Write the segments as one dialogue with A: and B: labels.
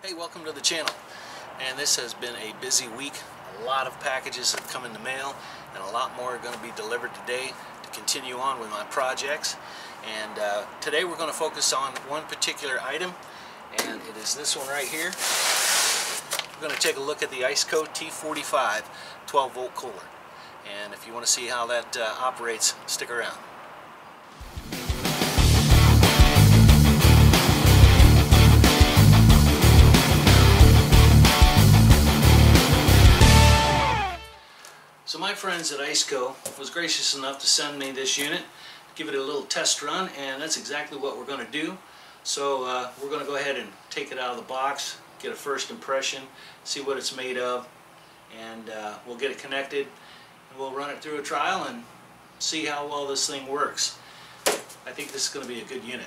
A: Hey, welcome to the channel. And this has been a busy week. A lot of packages have come in the mail and a lot more are going to be delivered today to continue on with my projects. And today we're going to focus on one particular item, and it is this one right here. We're going to take a look at the ICECO TR45 12 volt cooler. And if you want to see how that operates, stick around. So my friends at ICECO was gracious enough to send me this unit, give it a little test run, and that's exactly what we're going to do. So we're going to go ahead and take it out of the box, get a first impression, see what it's made of, and we'll get it connected and we'll run it through a trial and see how well this thing works. I think this is going to be a good unit.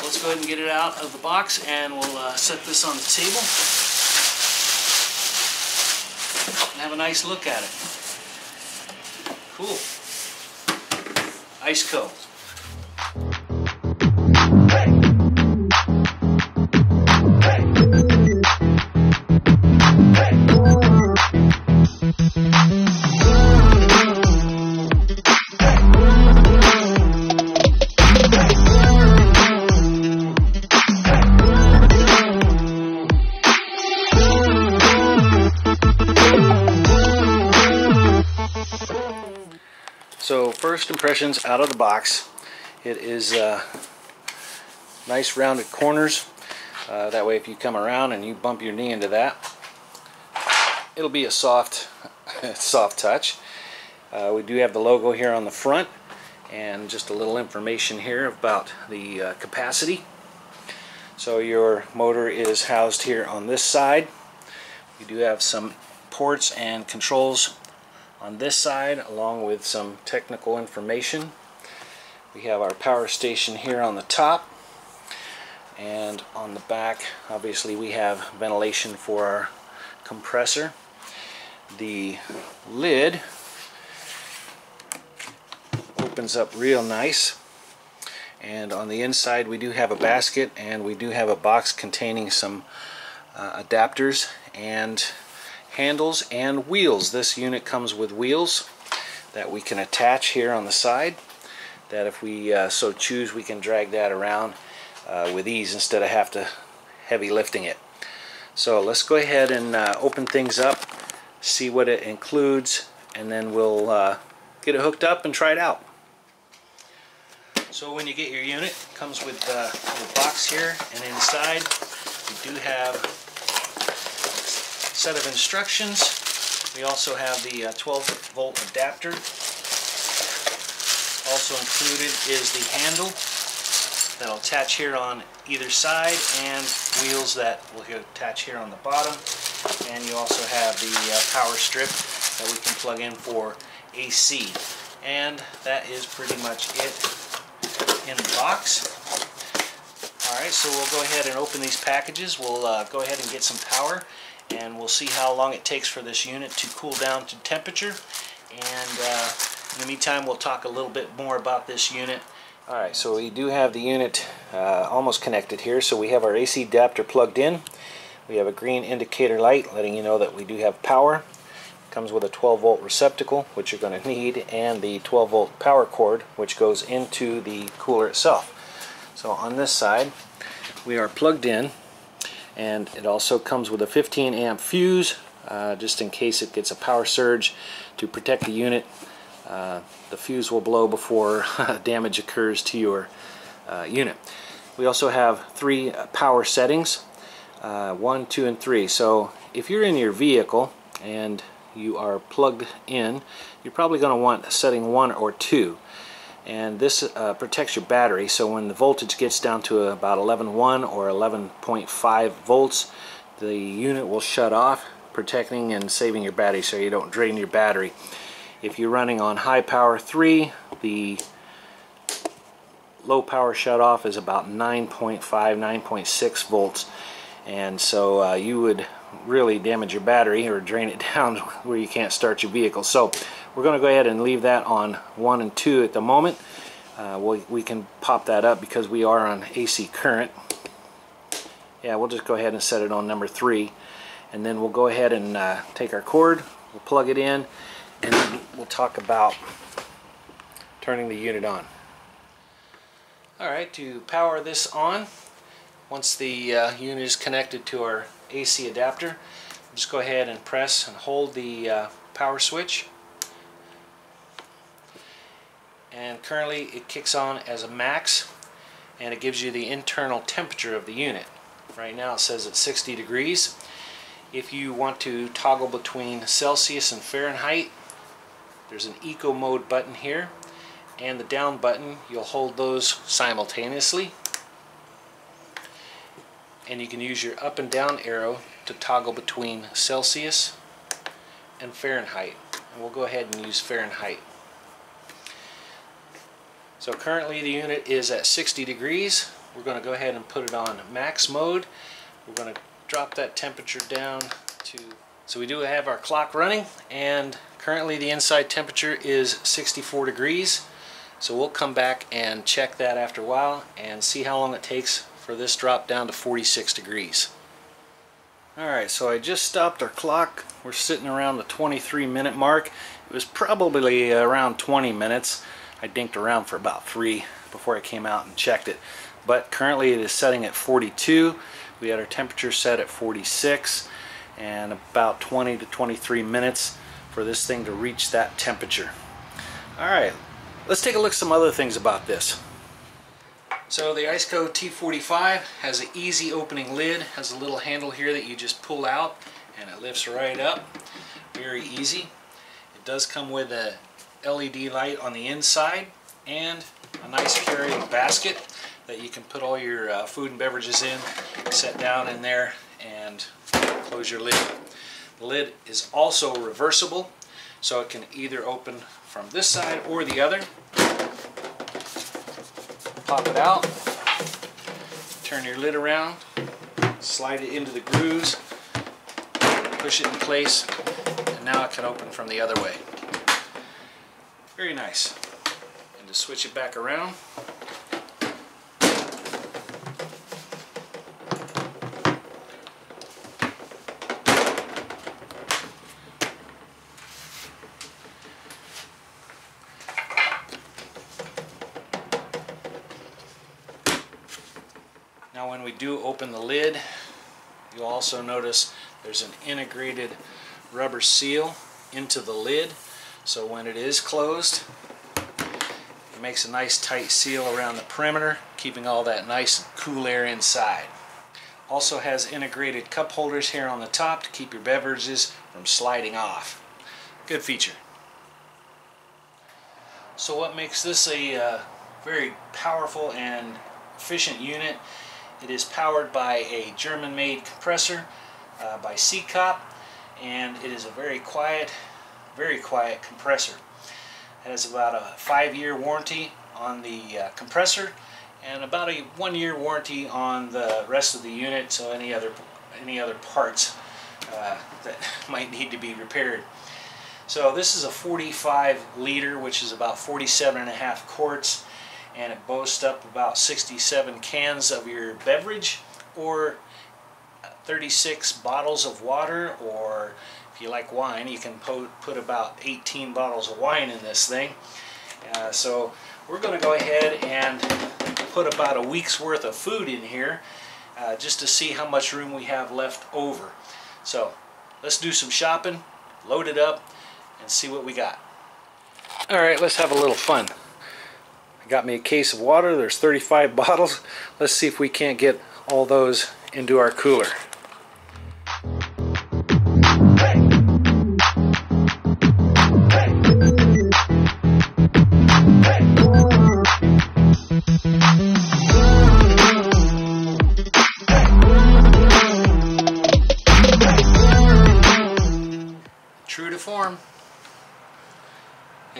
A: Let's go ahead and get it out of the box and we'll set this on the table and have a nice look at it. Cool. ICECO. So first impressions out of the box, it is nice rounded corners. That way if you come around and you bump your knee into that, it'll be a soft touch. We do have the logo here on the front and just a little information here about the capacity. So your motor is housed here on this side. You do have some ports and controls on this side, along with some technical information. We have our power station here on the top, and on the back obviously we have ventilation for our compressor. The lid opens up real nice, and on the inside we do have a basket and we do have a box containing some adapters and handles and wheels. This unit comes with wheels that we can attach here on the side, that if we so choose we can drag that around with ease instead of have to heavy lifting it. So let's go ahead and open things up, see what it includes, and then we'll get it hooked up and try it out. So when you get your unit, it comes with a box here, and inside we do have set of instructions. We also have the 12 volt adapter. Also included is the handle that'll attach here on either side, and wheels that will attach here on the bottom. And you also have the power strip that we can plug in for AC. And that is pretty much it in the box. Alright, so we'll go ahead and open these packages. We'll go ahead and get some power, and we'll see how long it takes for this unit to cool down to temperature. And in the meantime we'll talk a little bit more about this unit. Alright, so we do have the unit almost connected here. So we have our AC adapter plugged in. We have a green indicator light letting you know that we do have power. It comes with a 12 volt receptacle, which you're going to need, and the 12 volt power cord, which goes into the cooler itself. So on this side we are plugged in, and it also comes with a 15 amp fuse just in case it gets a power surge to protect the unit. The fuse will blow before damage occurs to your unit. We also have 3 power settings, 1, 2, and 3. So if you're in your vehicle and you are plugged in, you're probably going to want setting 1 or 2. and this protects your battery, so when the voltage gets down to about 11.1 or 11.5 volts, the unit will shut off, protecting and saving your battery so you don't drain your battery. If you're running on high power 3, the low power shut off is about 9.5, 9.6 volts, and so you would really damage your battery or drain it down where you can't start your vehicle. So we're going to go ahead and leave that on 1 and 2 at the moment. We can pop that up because we are on AC current. Yeah, we'll just go ahead and set it on number 3, and then we'll go ahead and take our cord, we'll plug it in, and then we'll talk about turning the unit on. Alright, to power this on, once the unit is connected to our AC adapter, just go ahead and press and hold the power switch. And currently it kicks on as a max, and it gives you the internal temperature of the unit. Right now it says it's 60 degrees. If you want to toggle between Celsius and Fahrenheit, there's an eco mode button here, and the down button, you'll hold those simultaneously, and you can use your up and down arrow to toggle between Celsius and Fahrenheit, and we'll go ahead and use Fahrenheit. So currently the unit is at 60 degrees. We're going to go ahead and put it on max mode. We're going to drop that temperature down to, so we do have our clock running, and currently the inside temperature is 64 degrees. So we'll come back and check that after a while and see how long it takes for this drop down to 46 degrees. Alright, so I just stopped our clock. We're sitting around the 23-minute mark. It was probably around 20 minutes. I dinked around for about 3 before I came out and checked it. But currently it is setting at 42. We had our temperature set at 46, and about 20 to 23 minutes for this thing to reach that temperature. Alright, let's take a look at some other things about this. So the ICECO T45 has an easy opening lid, has a little handle here that you just pull out and it lifts right up. Very easy. It does come with a LED light on the inside and a nice carrying basket that you can put all your food and beverages in, set down in there, and close your lid. The lid is also reversible, so it can either open from this side or the other. Pop it out, turn your lid around, slide it into the grooves, push it in place, and now it can open from the other way. Very nice. And to switch it back around, now when we do open the lid, you'll also notice there's an integrated rubber seal into the lid, so when it is closed, it makes a nice tight seal around the perimeter, keeping all that nice and cool air inside. Also has integrated cup holders here on the top to keep your beverages from sliding off. Good feature. So what makes this a very powerful and efficient unit? It is powered by a German-made compressor by ICECO, and it is a very quiet compressor. It has about a 5-year warranty on the compressor and about a 1-year warranty on the rest of the unit, so any other parts that might need to be repaired. So this is a 45 liter, which is about 47.5 quarts, and it boasts up about 67 cans of your beverage, or 36 bottles of water, or if you like wine, you can put about 18 bottles of wine in this thing. So we're going to go ahead and put about a week's worth of food in here just to see how much room we have left over. So let's do some shopping, load it up, and see what we got. Alright, let's have a little fun. I got me a case of water. There's 35 bottles. Let's see if we can't get all those into our cooler. Hey.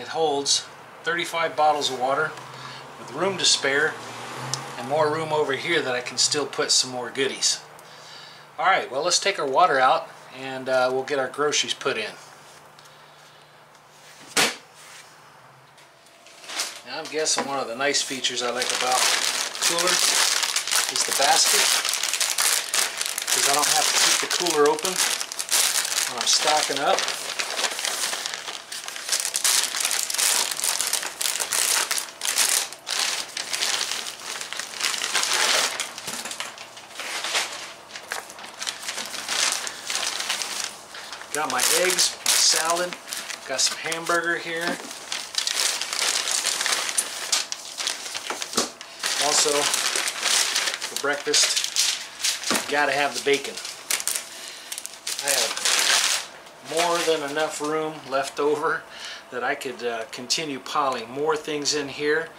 A: it holds 35 bottles of water with room to spare and more room over here that I can still put some more goodies. Alright, well, let's take our water out and we'll get our groceries put in. Now I'm guessing one of the nice features I like about the cooler is the basket, because I don't have to keep the cooler open when I'm stocking up. Got my eggs, my salad, got some hamburger here. Also, for breakfast, you gotta have the bacon. I have more than enough room left over that I could continue piling more things in here.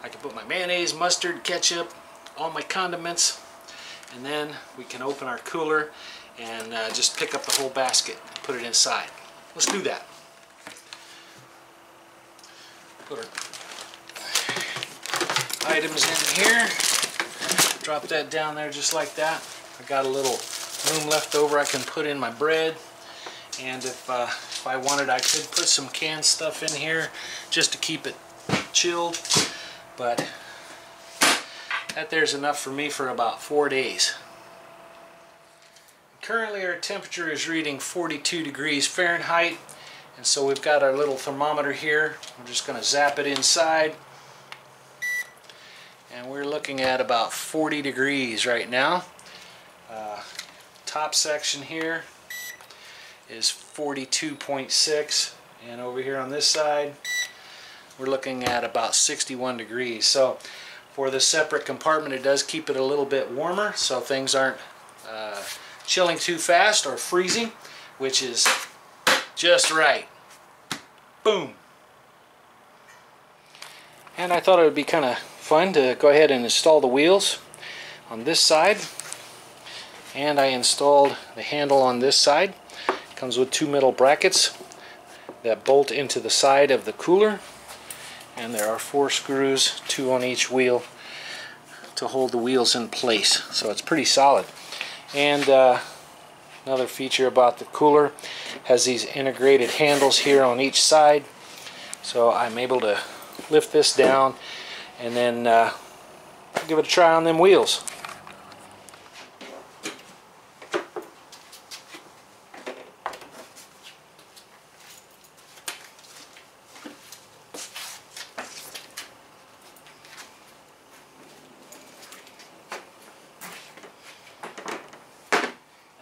A: I can put my mayonnaise, mustard, ketchup, all my condiments, and then we can open our cooler and just pick up the whole basket and put it inside. Let's do that. Put our items in here. Drop that down there just like that. I got a little room left over I can put in my bread, and if I wanted, I could put some canned stuff in here just to keep it chilled, but that there's enough for me for about 4 days. Currently our temperature is reading 42 degrees Fahrenheit, and so we've got our little thermometer here. We're just going to zap it inside, and we're looking at about 40 degrees right now. Top section here is 42.6, and over here on this side we're looking at about 61 degrees. So for the separate compartment, it does keep it a little bit warmer, so things aren't chilling too fast or freezing, which is just right. Boom. And I thought it would be kind of fun to go ahead and install the wheels on this side, and I installed the handle on this side. It comes with 2 metal brackets that bolt into the side of the cooler, and there are 4 screws, 2 on each wheel, to hold the wheels in place, so it's pretty solid. And another feature about the cooler has these integrated handles here on each side, so I'm able to lift this down and then give it a try on them wheels.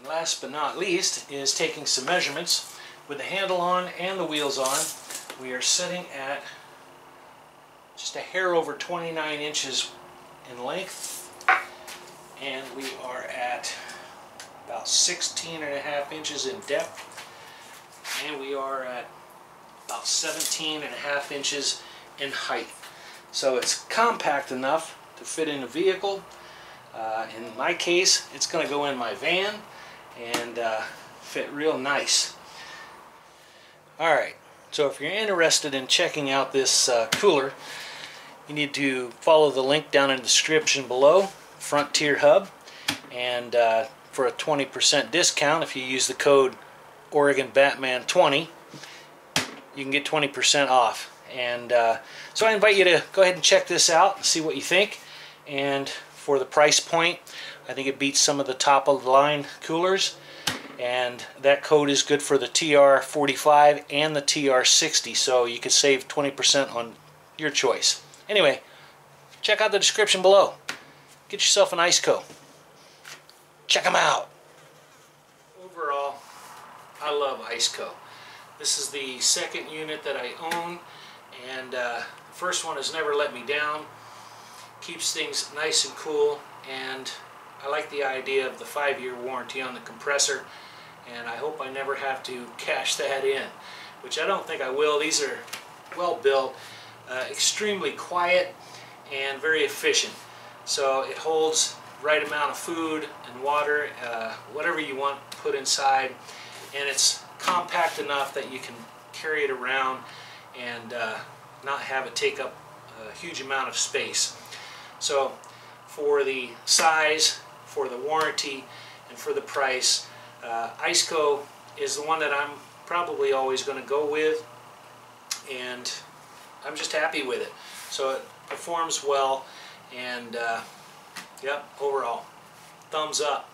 A: Last but not least is taking some measurements. With the handle on and the wheels on, we are sitting at just a hair over 29 inches in length, and we are at about 16.5 inches in depth, and we are at about 17.5 inches in height. So it's compact enough to fit in a vehicle. In my case, it's going to go in my van and fit real nice. Alright, so if you're interested in checking out this cooler, you need to follow the link down in the description below, Frontier Hub, and for a 20% discount, if you use the code OregonBatman20, you can get 20% off. And so I invite you to go ahead and check this out and see what you think. And for the price point, I think it beats some of the top of the line coolers, and that code is good for the TR45 and the TR60, so you could save 20% on your choice. Anyway, check out the description below. Get yourself an ICECO. Check them out. Overall, I love ICECO. This is the second unit that I own, and the first one has never let me down. Keeps things nice and cool, and I like the idea of the 5-year warranty on the compressor, and I hope I never have to cash that in, which I don't think I will. These are well built, extremely quiet, and very efficient. So it holds the right amount of food and water, whatever you want put inside, and it's compact enough that you can carry it around and not have it take up a huge amount of space. So for the size, for the warranty, and for the price, ICECO is the one that I'm probably always going to go with, and I'm just happy with it. So it performs well, and yep, overall, thumbs up.